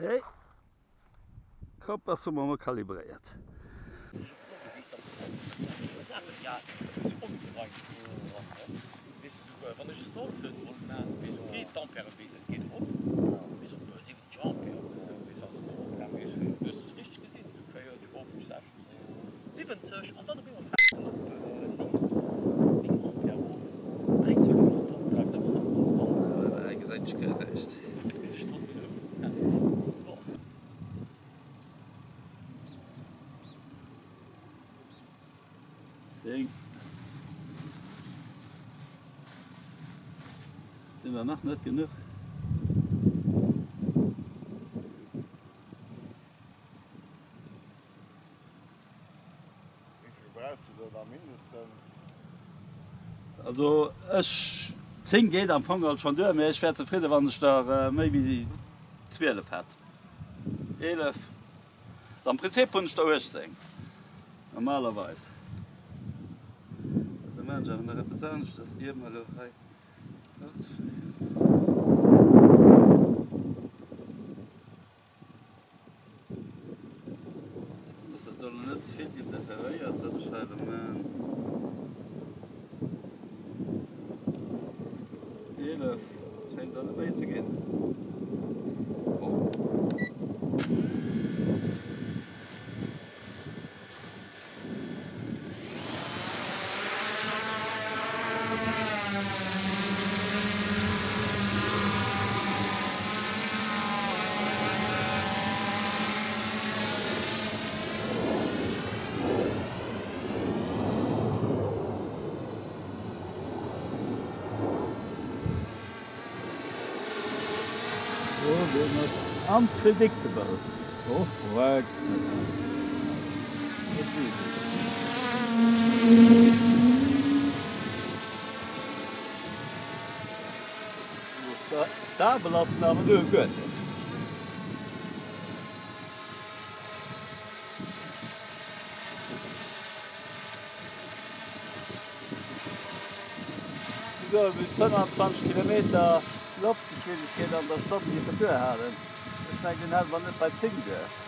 Okay. Koppar som man har kalibrerat. Ja, van de gestoten is geen tampere bezig, geht op. Is op 7 jump, is als dus het richtig gezien, so für die open sessions. 70 und dann bin ich sind wir noch nicht genug. Wie viel brauchst du da mindestens? Also, 10 geht am Anfang als schon durch, aber ich wäre zufrieden, wenn ich da maybe 12 hätte. 11. Im Prinzip kann ich da 18. Normalerweise. Der Mensch hat eine Repräsentanz, das geben wir doch. Das ist doch nicht viel, die das verweiert, das schreiben wir. 11 scheint dann dabei zu gehen. Oh. Unpredictable. Oh, work. Da belasten aber nur gut. So, bis 25 Kilometer Luftgeschwindigkeit an der Stadt die Verkehr haben. Das ist eigentlich nicht, wenn nicht bei 10 Uhr.